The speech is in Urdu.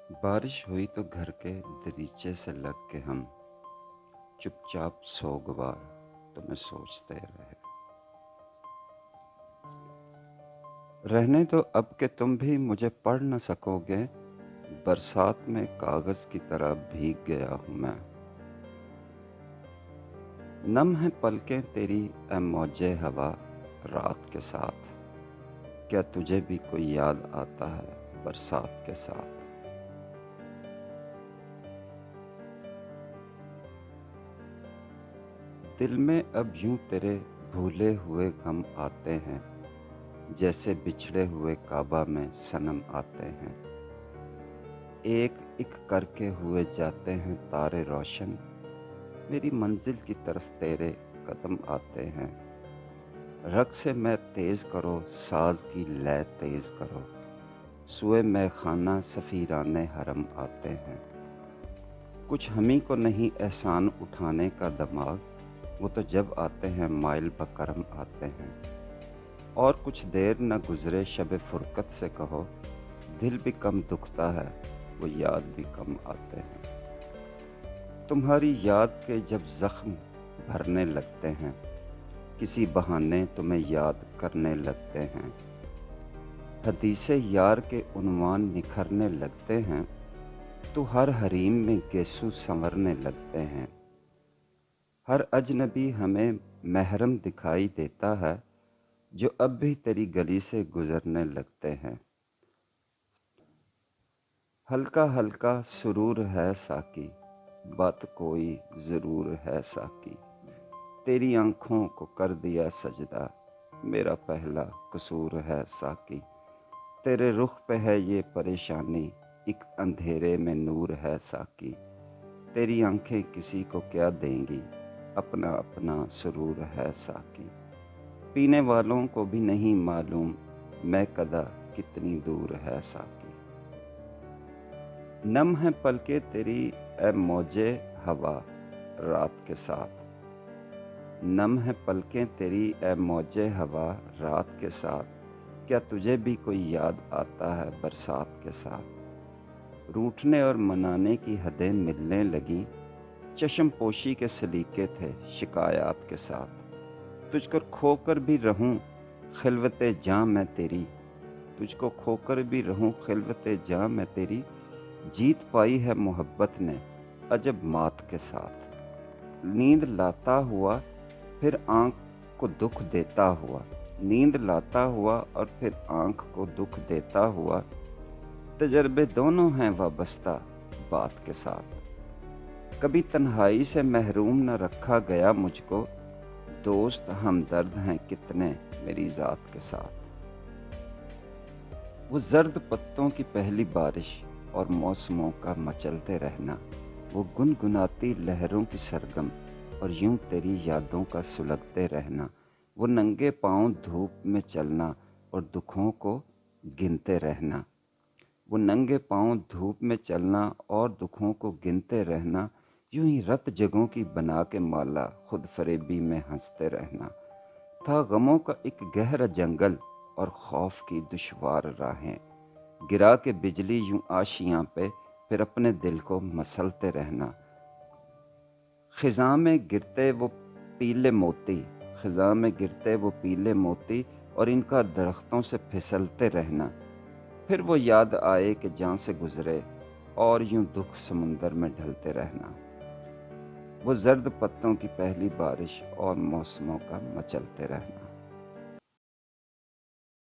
بارش ہوئی تو گھر کے دریچے سے لگ کے ہم چپ چاپ سوگوار تمہیں سوچتے رہنے دو اب کہ تم بھی مجھے پڑھ نہ سکو گے، برسات میں کاغذ کی طرح بھیگ گیا ہوں میں۔ نم ہے پلکیں تیری اے موجے ہوا رات کے ساتھ، کیا تجھے بھی کوئی یاد آتا ہے برسات کے ساتھ؟ دل میں اب یوں تیرے بھولے ہوئے غم آتے ہیں، جیسے بچھڑے ہوئے کعبہ میں صنم آتے ہیں۔ ایک ایک کر کے ہوئے جاتے ہیں تارے روشن، میری منزل کی طرف تیرے قدم آتے ہیں۔ رقص میں تیز کرو، ساز کی لے تیز کرو، سوئے میں خانہ سفیران حرم آتے ہیں۔ کچھ ہمیں کو نہیں احسان اٹھانے کا دماغ، وہ تو جب آتے ہیں مائل بکرم آتے ہیں۔ اور کچھ دیر نہ گزرے شب فرقت سے کہو، دل بھی کم دکھتا ہے وہ یاد بھی کم آتے ہیں۔ تمہاری یاد کے جب زخم بھرنے لگتے ہیں، کسی بہانے تمہیں یاد کرنے لگتے ہیں۔ حدیث یار کے عنوان نکھرنے لگتے ہیں، تو ہر حریم میں گیسو سنورنے لگتے ہیں۔ ہر اجنبی ہمیں محرم دکھائی دیتا ہے، جو اب بھی تیری گلی سے گزرنے لگتے ہیں۔ ہلکا ہلکا سرور ہے ساقی، بات کوئی ضرور ہے ساقی، تیری آنکھوں کو کر دیا سجدہ، میرا پہلا قصور ہے ساقی۔ تیرے رخ پہ ہے یہ پریشانی، ایک اندھیرے میں نور ہے ساقی۔ تیری آنکھیں کسی کو کیا دیں گی، اپنا اپنا سرور ہے ساقی۔ پینے والوں کو بھی نہیں معلوم میں کدہ کتنی دور ہے ساقی۔ نم ہے پلکیں تیری اے موجے ہوا رات کے ساتھ، نم ہے پلکیں تیری اے موجے ہوا رات کے ساتھ، کیا تجھے بھی کوئی یاد آتا ہے برسات کے ساتھ؟ روٹھنے اور منانے کی حدیں ملنے لگیں، چشم پوشی کے سلیقے تھے شکایات کے ساتھ۔ تجھ کو کھو کر بھی رہوں خلوت جاں میں تیری، تجھ کو کھو کر بھی رہوں خلوت جاں میں تیری، جیت پائی ہے محبت نے عجب مات کے ساتھ۔ نیند لاتا ہوا پھر آنکھ کو دکھ دیتا ہوا، نیند لاتا ہوا اور پھر آنکھ کو دکھ دیتا ہوا، تجربے دونوں ہیں وابستہ بات کے ساتھ۔ کبھی تنہائی سے محروم نہ رکھا گیا مجھ کو، دوست ہمدرد ہیں کتنے میری ذات کے ساتھ۔ وہ زرد پتوں کی پہلی بارش اور موسموں کا مچلتے رہنا، وہ گنگناتی لہروں کی سرگم اور یوں تیری یادوں کا سلگتے رہنا، وہ ننگے پاؤں دھوپ میں چلنا اور دکھوں کو گنتے رہنا، وہ ننگے پاؤں دھوپ میں چلنا اور دکھوں کو گنتے رہنا، یوں ہی رت جگہوں کی بنا کے مالا خود فریبی میں ہنستے رہنا۔ تھا غموں کا ایک گہرا جنگل اور خوف کی دشوار راہیں، گرا کے بجلی یوں آشیاں پہ پھر اپنے دل کو مسلتے رہنا۔ خزاں میں گرتے وہ پیلے موتی، خزاں میں گرتے وہ پیلے موتی اور ان کا درختوں سے پھسلتے رہنا، پھر وہ یاد آئے کہ جاں سے گزرے اور یوں دکھ سمندر میں ڈھلتے رہنا۔ وہ زرد پتوں کی پہلی بارش اور موسموں کا مچلتے رہنا۔